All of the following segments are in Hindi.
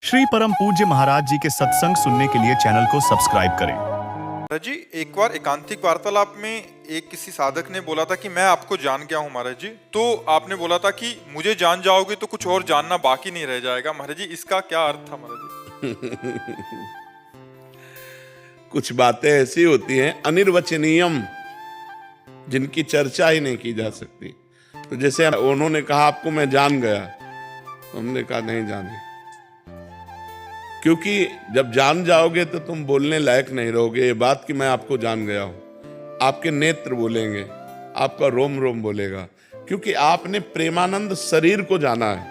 श्री परम पूज्य महाराज जी के सत्संग सुनने के लिए चैनल को सब्सक्राइब करें। महाराज जी, एक बार एकांतिक वार्तालाप में एक किसी साधक ने बोला था कि मैं आपको जान गया हूँ महाराज जी। तो आपने बोला था कि मुझे जान जाओगे तो कुछ और जानना बाकी नहीं रह जाएगा। महाराज जी, इसका क्या अर्थ था महाराज जी? कुछ बातें ऐसी होती हैं अनिर्वचनीयम, जिनकी चर्चा ही नहीं की जा सकती। तो जैसे उन्होंने कहा आपको मैं जान गया, तो हमने कहा नहीं जाने, क्योंकि जब जान जाओगे तो तुम बोलने लायक नहीं रहोगे। ये बात कि मैं आपको जान गया हूं, आपके नेत्र बोलेंगे, आपका रोम रोम बोलेगा, क्योंकि आपने प्रेमानंद शरीर को जाना है,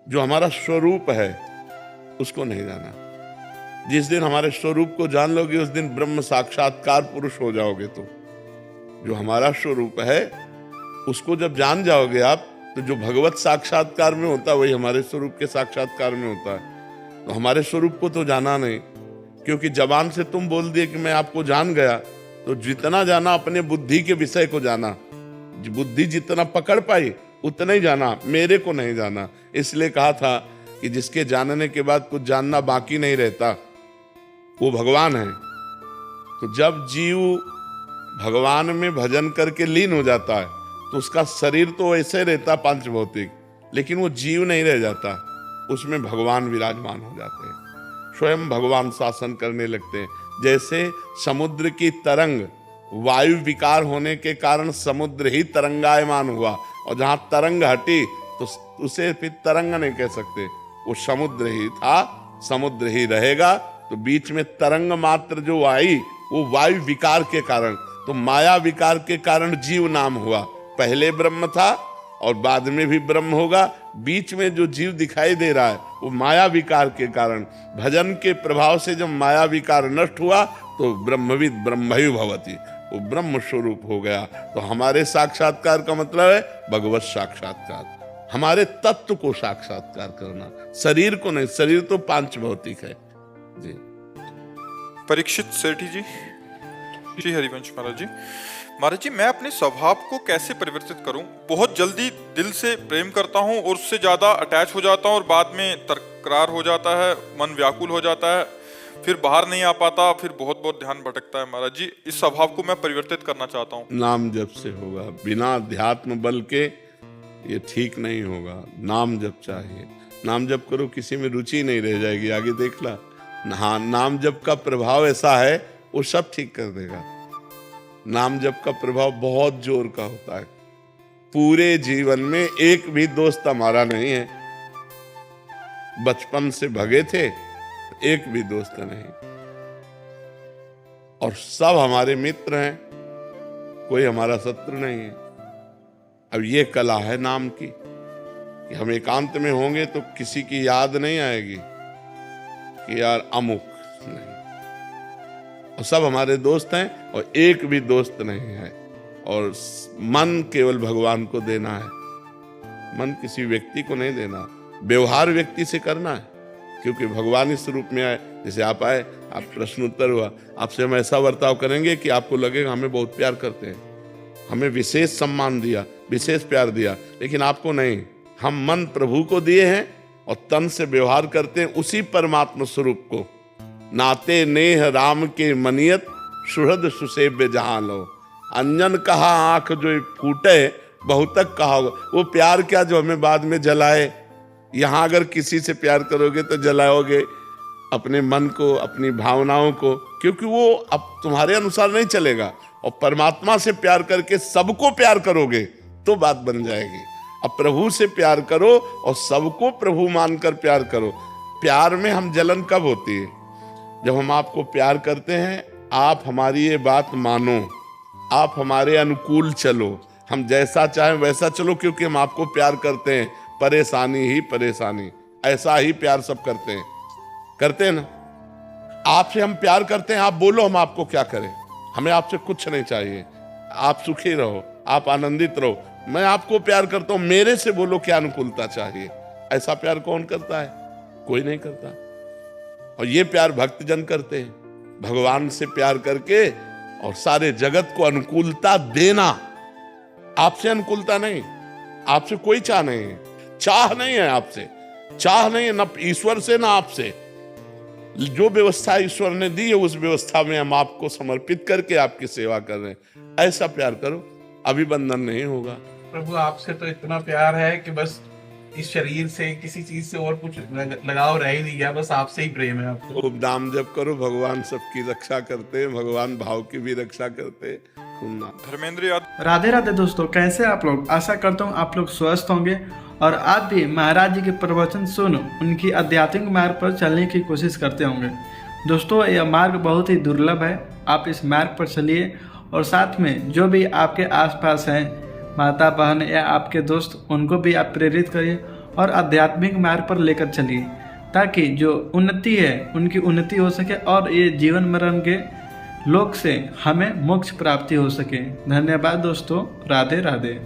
जो हमारा स्वरूप है उसको नहीं जाना। जिस दिन हमारे स्वरूप को जान लोगे उस दिन ब्रह्म साक्षात्कार पुरुष हो जाओगे। तो जो हमारा स्वरूप है उसको जब जान जाओगे आप, तो जो भगवत साक्षात्कार में होता है वही हमारे स्वरूप के साक्षात्कार में होता है। तो हमारे स्वरूप को तो जाना नहीं, क्योंकि जबान से तुम बोल दिए कि मैं आपको जान गया, तो जितना जाना अपने बुद्धि के विषय को जाना, बुद्धि जितना पकड़ पाई उतना ही जाना, मेरे को नहीं जाना। इसलिए कहा था कि जिसके जानने के बाद कुछ जानना बाकी नहीं रहता वो भगवान है। तो जब जीव भगवान में भजन करके लीन हो जाता है तो उसका शरीर तो ऐसे रहता पांच भौतिक, लेकिन वो जीव नहीं रह जाता, उसमें भगवान विराजमान हो जाते हैं, स्वयं भगवान शासन करने लगते हैं। जैसे समुद्र की तरंग वायु विकार होने के कारण समुद्र ही तरंगायमान हुआ, और जहां तरंग हटी तो उसे फिर तरंग नहीं कह सकते, वो समुद्र ही था, समुद्र ही रहेगा। तो बीच में तरंग मात्र जो आई वो वायु विकार के कारण, तो माया विकार के कारण जीव नाम हुआ। पहले ब्रह्म था और बाद में भी ब्रह्म होगा। बीच में जो जीव दिखाई दे रहा है वो माया विकार के कारण, भजन के प्रभाव से जब माया विकार नष्ट हुआ तो ब्रह्मविद ब्रह्मयु भवति, वो ब्रह्म स्वरूप हो गया। तो हमारे साक्षात्कार का मतलब है भगवत साक्षात्कार, हमारे तत्व को साक्षात्कार करना, शरीर को नहीं। शरीर तो पांच भौतिक है जी। परीक्षित सेठी जी, श्री हरिवंश महाराज जी। महाराज जी, मैं अपने स्वभाव को कैसे परिवर्तित करूं? बहुत जल्दी दिल से प्रेम करता हूं और उससे ज्यादा अटैच हो जाता हूं और बाद में तकरार हो जाता है, मन व्याकुल हो जाता है, फिर बाहर नहीं आ पाता, फिर बहुत बहुत ध्यान भटकता है। महाराज जी, इस स्वभाव को मैं परिवर्तित करना चाहता हूँ। नाम जप से होगा, बिना अध्यात्म बल के ये ठीक नहीं होगा। नाम जप चाहिए, नाम जप करो, किसी में रुचि नहीं रह जाएगी। आगे देख ला, हाँ, नाम जप का प्रभाव ऐसा है वो सब ठीक कर देगा। नाम जप का प्रभाव बहुत जोर का होता है। पूरे जीवन में एक भी दोस्त हमारा नहीं है, बचपन से भगे थे, एक भी दोस्त नहीं, और सब हमारे मित्र हैं, कोई हमारा शत्रु नहीं है। अब ये कला है नाम की कि हम एकांत में होंगे तो किसी की याद नहीं आएगी कि यार अमुक नहीं, और सब हमारे दोस्त हैं और एक भी दोस्त नहीं है। और मन केवल भगवान को देना है, मन किसी व्यक्ति को नहीं देना। व्यवहार व्यक्ति से करना है, क्योंकि भगवान इस रूप में आए। जैसे आप आए, आप प्रश्न उत्तर हुआ, आपसे हम ऐसा बर्ताव करेंगे कि आपको लगेगा हमें बहुत प्यार करते हैं, हमें विशेष सम्मान दिया, विशेष प्यार दिया, लेकिन आपको नहीं। हम मन प्रभु को दिए हैं और तन से व्यवहार करते हैं उसी परमात्मा स्वरूप को। नाते नेह राम के मनियत, सुहृद सुसेव्य जहां लो। अंजन कहा आंख जो फूटे, बहुतक कहा होगा। वो प्यार क्या जो हमें बाद में जलाए। यहां अगर किसी से प्यार करोगे तो जलाओगे अपने मन को, अपनी भावनाओं को, क्योंकि वो अब तुम्हारे अनुसार नहीं चलेगा। और परमात्मा से प्यार करके सबको प्यार करोगे तो बात बन जाएगी। अब प्रभु से प्यार करो और सबको प्रभु मानकर प्यार करो। प्यार में हम जलन कब होती है? जब हम आपको प्यार करते हैं, आप हमारी ये बात मानो, आप हमारे अनुकूल चलो, हम जैसा चाहें वैसा चलो, क्योंकि हम आपको प्यार करते हैं। परेशानी ही परेशानी, ऐसा ही प्यार सब करते हैं ना। आपसे हम प्यार करते हैं, आप बोलो हम आपको क्या करें, हमें आपसे कुछ नहीं चाहिए, आप सुखी रहो, आप आनंदित रहो। मैं आपको प्यार करता हूं, मेरे से बोलो क्या अनुकूलता चाहिए। ऐसा प्यार कौन करता है? कोई नहीं करता। और ये प्यार भक्तजन करते हैं, भगवान से प्यार करके और सारे जगत को अनुकूलता देना। आपसे अनुकूलता नहीं, आपसे कोई चाह नहीं है, चाह नहीं है आपसे, चाह नहीं है न ईश्वर से ना आपसे। जो व्यवस्था ईश्वर ने दी है उस व्यवस्था में हम आपको समर्पित करके आपकी सेवा कर रहे हैं। ऐसा प्यार करो, अभिबंधन नहीं होगा। प्रभु आपसे तो इतना प्यार है कि बस इस शरीर से किसी चीज से और कुछ लगाव रह ही नहीं गया, बस आपसे ही प्रेम है आपको। खूब नाम जप करो, भगवान सबकी रक्षा करते हैं, भगवान भाव की भी रक्षा करते हैं। खूब नाम। धर्मेंद्र यादव। राधे राधे दोस्तों, कैसे आप लोग? आशा करता हूँ आप लोग स्वस्थ होंगे और आप भी महाराज जी के प्रवचन सुन उनकी आध्यात्मिक मार्ग पर चलने की कोशिश करते होंगे। दोस्तों यह मार्ग बहुत ही दुर्लभ है, आप इस मार्ग पर चलिए और साथ में जो भी आपके आसपास हैं माता बहन या आपके दोस्त, उनको भी आप प्रेरित करिए और आध्यात्मिक मार्ग पर लेकर चलिए ताकि जो उन्नति है उनकी उन्नति हो सके और ये जीवन मरण के लोक से हमें मोक्ष प्राप्ति हो सके। धन्यवाद दोस्तों, राधे राधे।